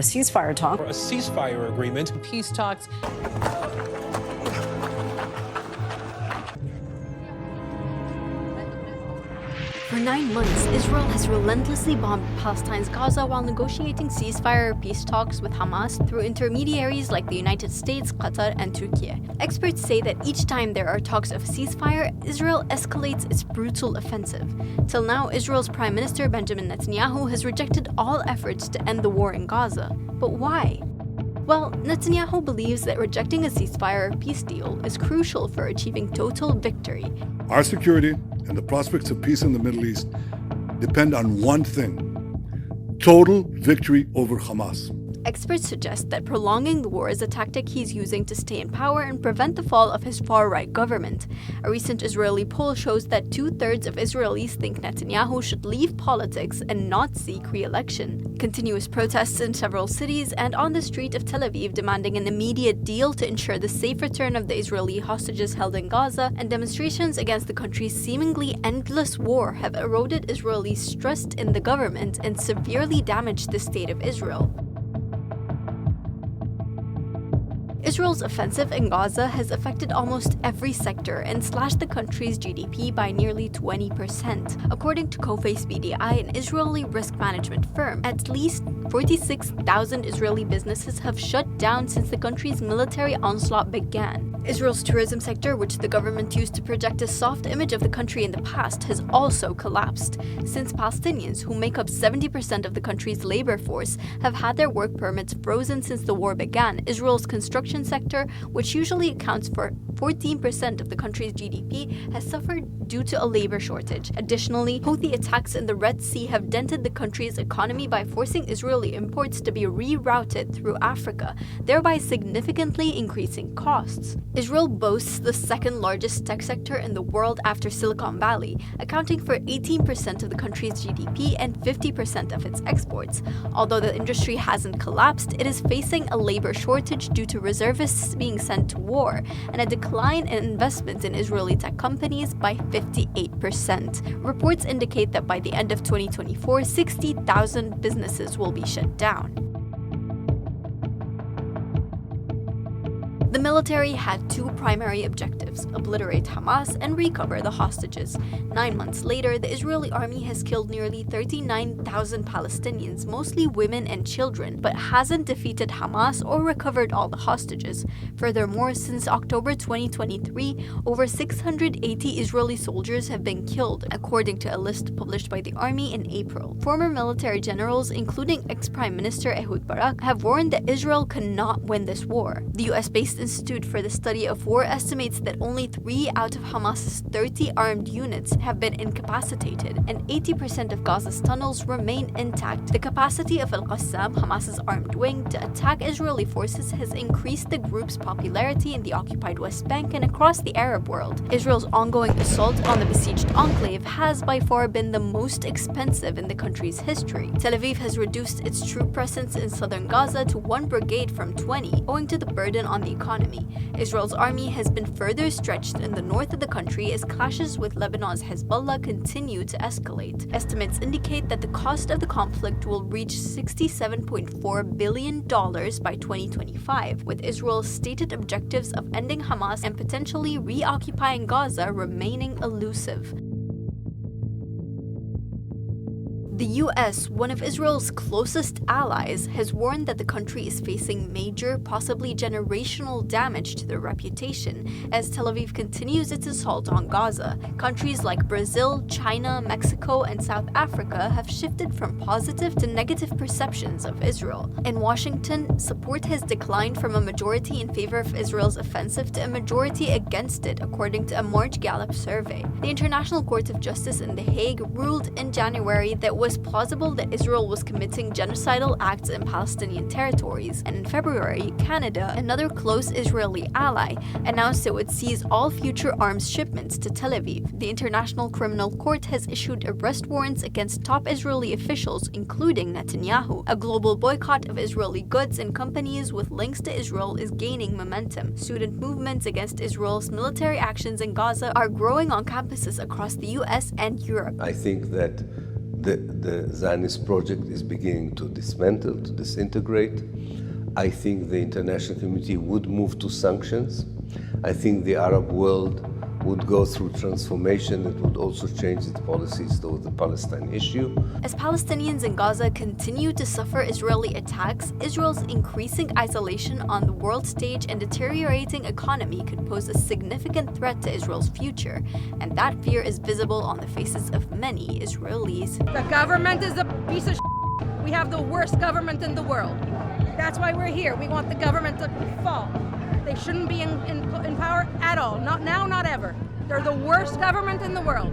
A ceasefire talk. Or a ceasefire agreement. Peace talks. For 9 months, Israel has relentlessly bombed Palestine's Gaza while negotiating ceasefire or peace talks with Hamas through intermediaries like the United States, Qatar, and Turkey. Experts say that each time there are talks of a ceasefire, Israel escalates its brutal offensive. Till now, Israel's Prime Minister Benjamin Netanyahu has rejected all efforts to end the war in Gaza. But why? Well, Netanyahu believes that rejecting a ceasefire or peace deal is crucial for achieving total victory. Our security and the prospects of peace in the Middle East depend on one thing: total victory over Hamas. Experts suggest that prolonging the war is a tactic he's using to stay in power and prevent the fall of his far-right government. A recent Israeli poll shows that 2/3 of Israelis think Netanyahu should leave politics and not seek re-election. Continuous protests in several cities and on the street of Tel Aviv demanding an immediate deal to ensure the safe return of the Israeli hostages held in Gaza, and demonstrations against the country's seemingly endless war have eroded Israelis' trust in the government and severely damaged the state of Israel. Israel's offensive in Gaza has affected almost every sector and slashed the country's GDP by nearly 20%. According to Coface BDI, an Israeli risk management firm, at least 46,000 Israeli businesses have shut down since the country's military onslaught began. Israel's tourism sector, which the government used to project a soft image of the country in the past, has also collapsed, since Palestinians, who make up 70% of the country's labor force, have had their work permits frozen since the war began. Israel's construction sector, which usually accounts for 14% of the country's GDP, has suffered due to a labor shortage. Additionally, Houthi attacks in the Red Sea have dented the country's economy by forcing Israeli imports to be rerouted through Africa, thereby significantly increasing costs. Israel boasts the second largest tech sector in the world after Silicon Valley, accounting for 18% of the country's GDP and 50% of its exports. Although the industry hasn't collapsed, it is facing a labor shortage due to reservists being sent to war and a decline in investment in Israeli tech companies by 58%. Reports indicate that by the end of 2024, 60,000 businesses will be shut down. The military had two primary objectives: obliterate Hamas and recover the hostages. 9 months later, the Israeli army has killed nearly 39,000 Palestinians, mostly women and children, but hasn't defeated Hamas or recovered all the hostages. Furthermore, since October 2023, over 680 Israeli soldiers have been killed, according to a list published by the army in April. Former military generals, including ex-Prime Minister Ehud Barak, have warned that Israel cannot win this war. The US-based Institute for the Study of War estimates that only 3 out of Hamas's 30 armed units have been incapacitated, and 80% of Gaza's tunnels remain intact. The capacity of Al-Qassam, Hamas's armed wing, to attack Israeli forces has increased the group's popularity in the occupied West Bank and across the Arab world. Israel's ongoing assault on the besieged enclave has by far been the most expensive in the country's history. Tel Aviv has reduced its troop presence in southern Gaza to 1 brigade from 20, owing to the burden on the economy. Israel's army has been further stretched in the north of the country as clashes with Lebanon's Hezbollah continue to escalate. Estimates indicate that the cost of the conflict will reach $67.4 billion by 2025, with Israel's stated objectives of ending Hamas and potentially reoccupying Gaza remaining elusive. The US, one of Israel's closest allies, has warned that the country is facing major, possibly generational damage to their reputation as Tel Aviv continues its assault on Gaza. Countries like Brazil, China, Mexico, and South Africa have shifted from positive to negative perceptions of Israel. In Washington, support has declined from a majority in favor of Israel's offensive to a majority against it, according to a March Gallup survey. The International Court of Justice in The Hague ruled in January that it was plausible that Israel was committing genocidal acts in Palestinian territories, and in February, Canada, another close Israeli ally, announced it would seize all future arms shipments to Tel Aviv. The International Criminal Court has issued arrest warrants against top Israeli officials, including Netanyahu. A global boycott of Israeli goods and companies with links to Israel is gaining momentum. Student movements against Israel's military actions in Gaza are growing on campuses across the US and Europe. I think that the Zionist project is beginning to dismantle, to disintegrate. I think the international community would move to sanctions. I think the Arab world would go through transformation. It would also change its policies toward the Palestine issue. As Palestinians in Gaza continue to suffer Israeli attacks, Israel's increasing isolation on the world stage and deteriorating economy could pose a significant threat to Israel's future, and that fear is visible on the faces of many Israelis. The government is a piece of shit. We have the worst government in the world. That's why we're here. We want the government to fall. They shouldn't be in power at all. Not now, not ever. They're the worst government in the world.